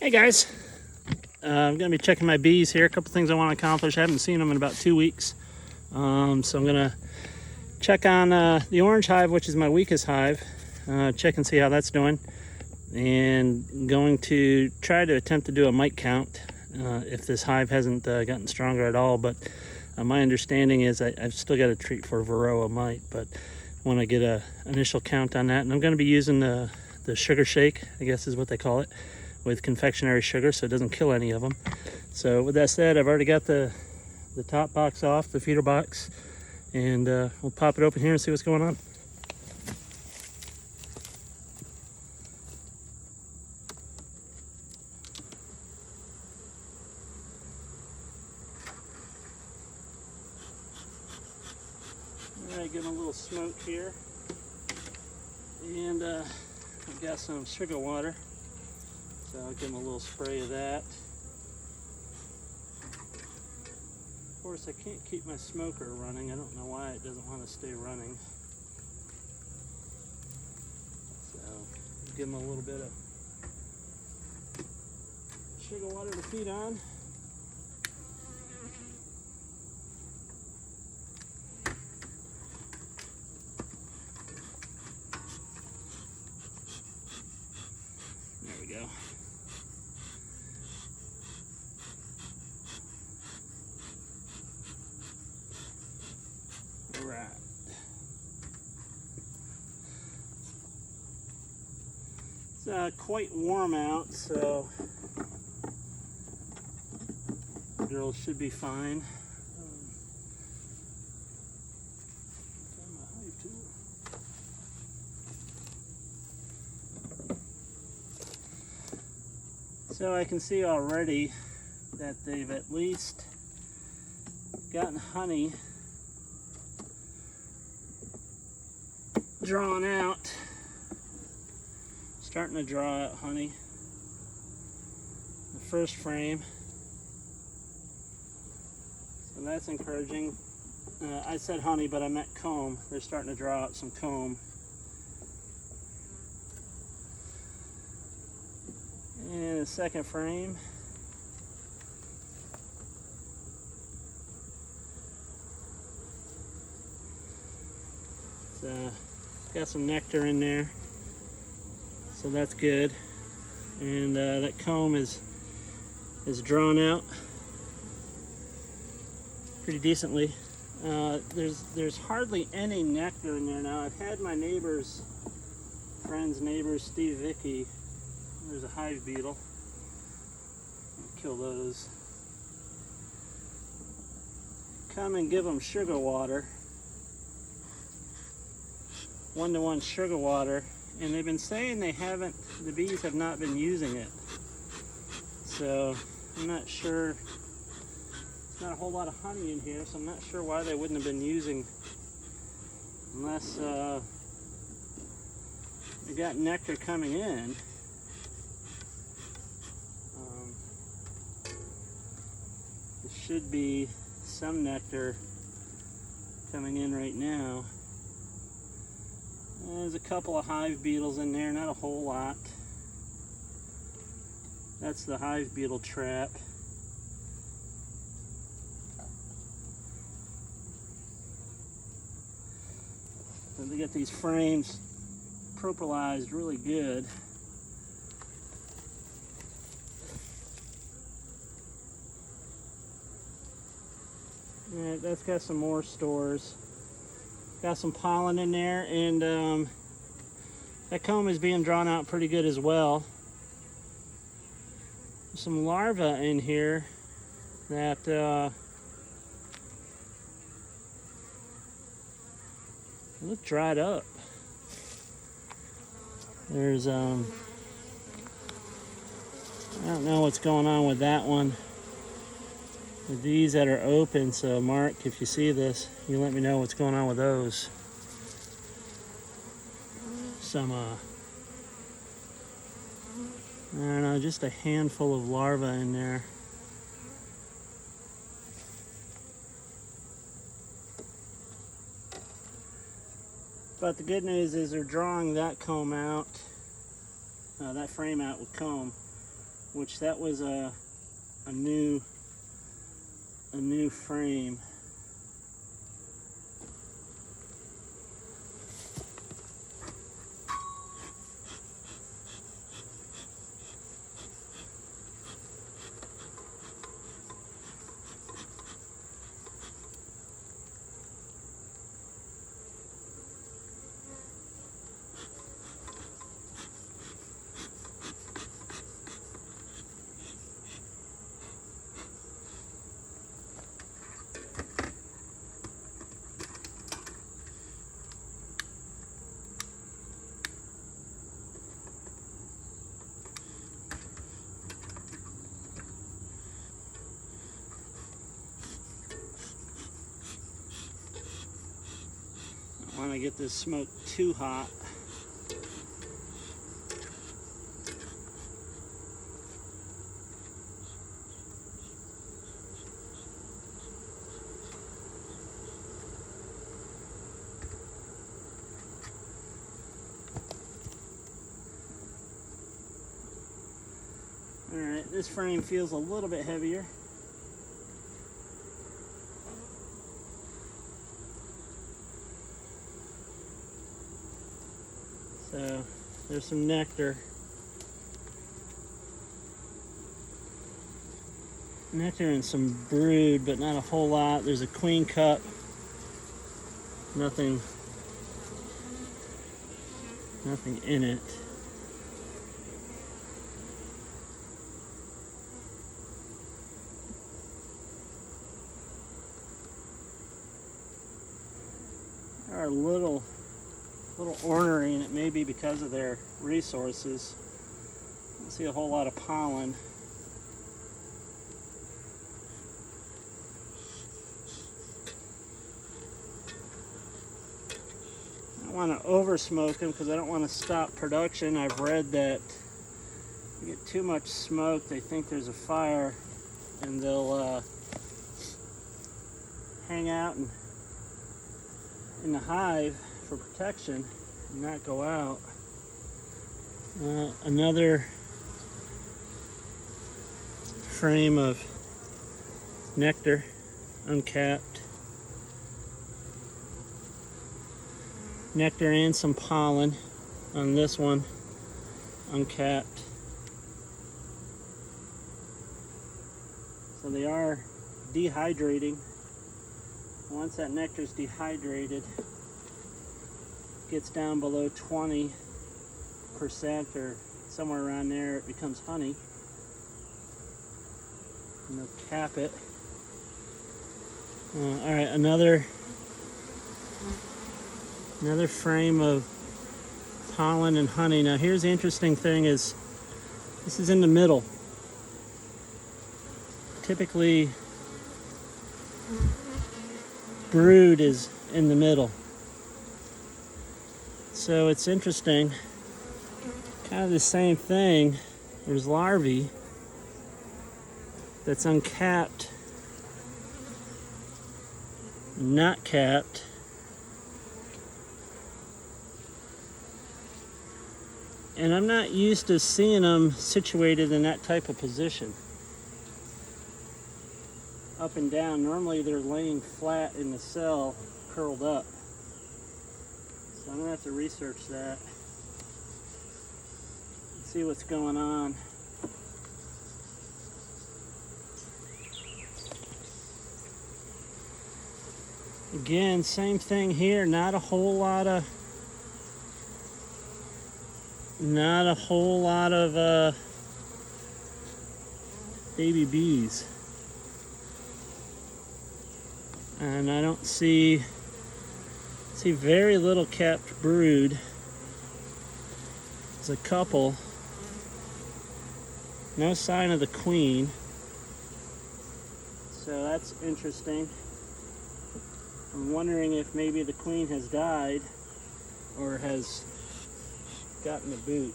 Hey guys, I'm going to be checking my bees here. A couple things I want to accomplish. I haven't seen them in about 2 weeks. So I'm going to check on the orange hive, which is my weakest hive. Check and see how that's doing. And going to try to attempt to do a mite count if this hive hasn't gotten stronger at all. But my understanding is I've still got to treat for varroa mite, but I want to get an initial count on that. And I'm going to be using the sugar shake, I guess is what they call it, with confectionery sugar, so it doesn't kill any of them. So with that said, I've already got the top box off, the feeder box, and we'll pop it open here and see what's going on. All right, getting a little smoke here, and I've got some sugar water. So I'll give them a little spray of that. Of course, I can't keep my smoker running. I don't know why it doesn't want to stay running. So give them a little bit of sugar water to feed on. There we go. All right. It's quite warm out, so girls should be fine. So I can see already that they've at least gotten honey drawn out. Starting to draw out honey. The first frame. So that's encouraging. I said honey, but I meant comb. They're starting to draw out some comb. And the second frame. It's got some nectar in there, so that's good. And that comb is drawn out pretty decently. There's hardly any nectar in there now. I've had my friend's neighbors, Steve Vicky. There's a hive beetle. I'll kill those. Come and give them sugar water. 1-to-1 sugar water, and they've been saying the bees have not been using it. So I'm not sure. There's not a whole lot of honey in here, so I'm not sure why they wouldn't have been using, unless they got nectar coming in. There should be some nectar coming in right now. There's a couple of hive beetles in there, not a whole lot. That's the hive beetle trap. So they get these frames propylized really good. Alright, that's got some more stores. Got some pollen in there, and that comb is being drawn out pretty good as well. There's some larvae in here that look dried up. There's I don't know what's going on with that one. With these that are open, so Mark, if you see this, you let me know what's going on with those. Some I don't know, just a handful of larvae in there. But the good news is they're drawing that comb out, that frame out with comb. which that was a new frame. I don't want to get this smoke too hot. All right, this frame feels a little bit heavier. So there's some nectar. Nectar and some brood, but not a whole lot. There's a queen cup. Nothing in it. There are little ornery, and it may be because of their resources. I don't see a whole lot of pollen. I don't want to over smoke them because I don't want to stop production. I've read that if you get too much smoke, they think there's a fire, and they'll hang out in the hive for protection and not go out. Another frame of nectar, uncapped. Nectar and some pollen on this one, uncapped. So they are dehydrating. Once that nectar is dehydrated, gets down below 20% or somewhere around there, it becomes honey. And they'll cap it. All right, another frame of pollen and honey. Now here's the interesting thing is this is in the middle. Typically brood is in the middle. So it's interesting, kind of the same thing. There's larvae that's uncapped, not capped. And I'm not used to seeing them situated in that type of position. Up and down. Normally they're laying flat in the cell, curled up. So I'm gonna have to research that and see what's going on. Again, same thing here, not a whole lot of baby bees. And I don't see very little capped brood. There's a couple. No sign of the queen. So that's interesting. I'm wondering if maybe the queen has died or has gotten the boot.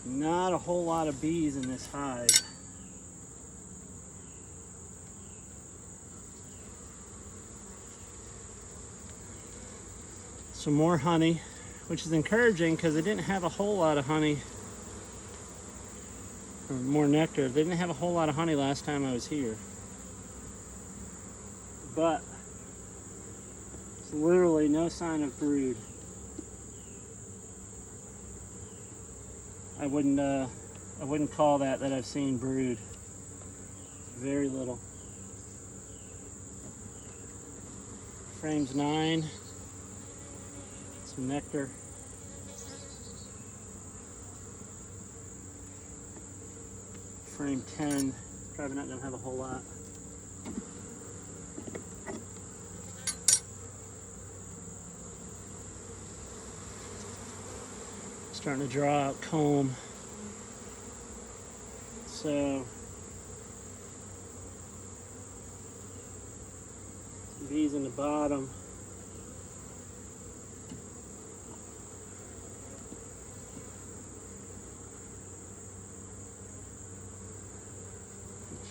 Not a whole lot of bees in this hive. Some more honey, which is encouraging because they didn't have a whole lot of honey, or more nectar. They didn't have a whole lot of honey last time I was here. But it's literally no sign of brood. I wouldn't call that I've seen brood. Very little. Frames 9. Some nectar. Frame 10. Probably not going to have a whole lot. Starting to draw out comb. So some bees in the bottom.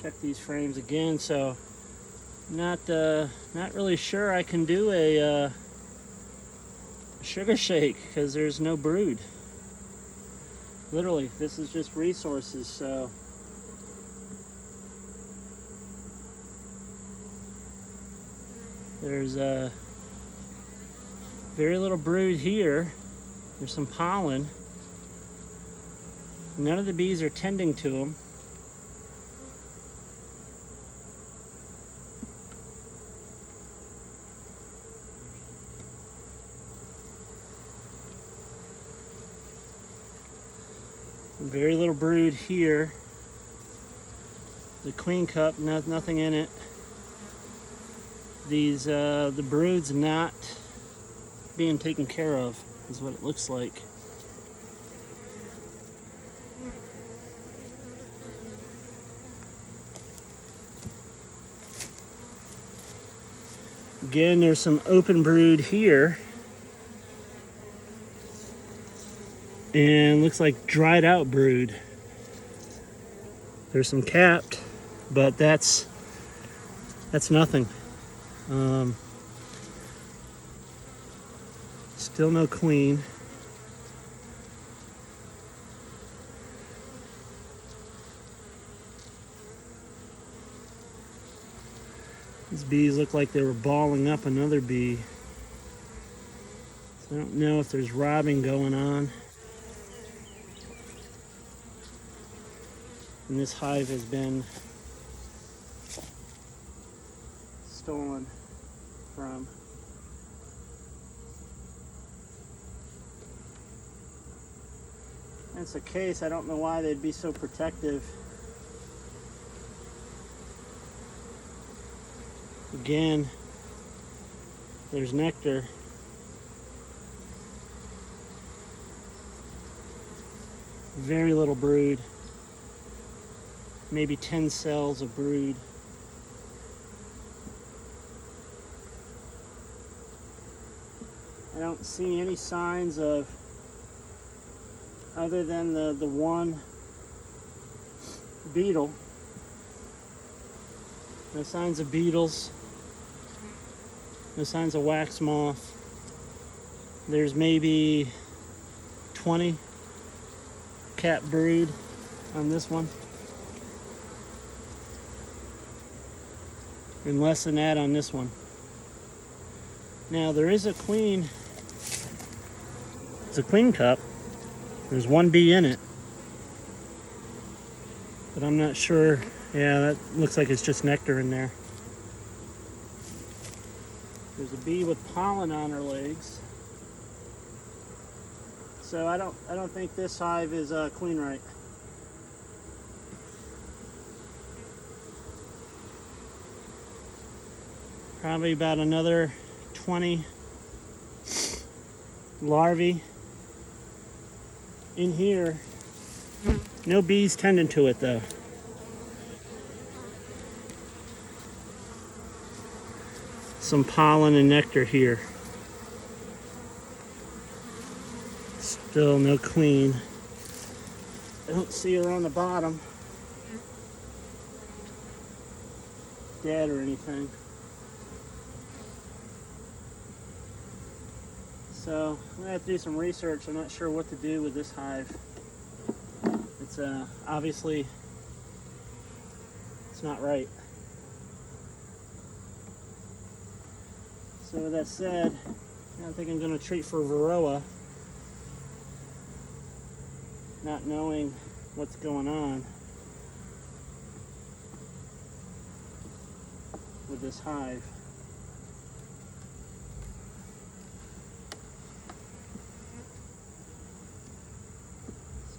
Check these frames again. So not really sure I can do a sugar shake because there's no brood. Literally, this is just resources. So there's very little brood here. There's some pollen. None of the bees are tending to them. Very little brood here. The queen cup, nothing in it. These the brood's not being taken care of, is what it looks like. Again, there's some open brood here. And looks like dried out brood. There's some capped, but that's nothing. Still no queen. These bees look like they were balling up another bee. So I don't know if there's robbing going on. And this hive has been stolen from. If that's the case, I don't know why they'd be so protective. Again, there's nectar. Very little brood. Maybe 10 cells of brood. I don't see any signs of, other than the one beetle. No signs of beetles. No signs of wax moth. There's maybe 20 capped brood on this one. And less than that on this one. Now there is a queen. It's a queen cup. There's one bee in it. But I'm not sure. Yeah, that looks like it's just nectar in there. There's a bee with pollen on her legs. So I don't think this hive is queen right. Probably about another 20 larvae in here. No bees tending to it though. Some pollen and nectar here. Still no queen. I don't see her on the bottom, dead or anything. So I'm gonna have to do some research. I'm not sure what to do with this hive. It's obviously it's not right. So with that said, I think I'm going to treat for Varroa, not knowing what's going on with this hive.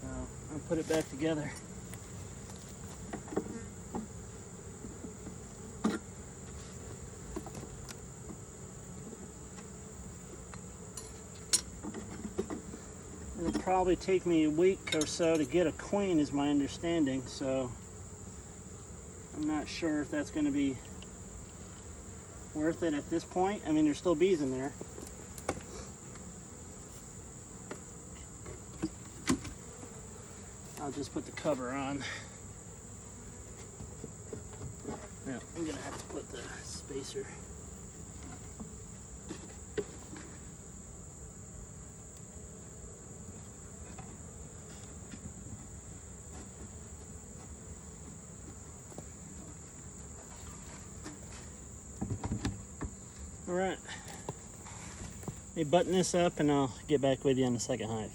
So I'll put it back together. It'll probably take me a week or so to get a queen, is my understanding, so I'm not sure if that's going to be worth it at this point. I mean, there's still bees in there. I'll just put the cover on. Now, I'm going to have to put the spacer. All right, let me button this up and I'll get back with you on the second hive.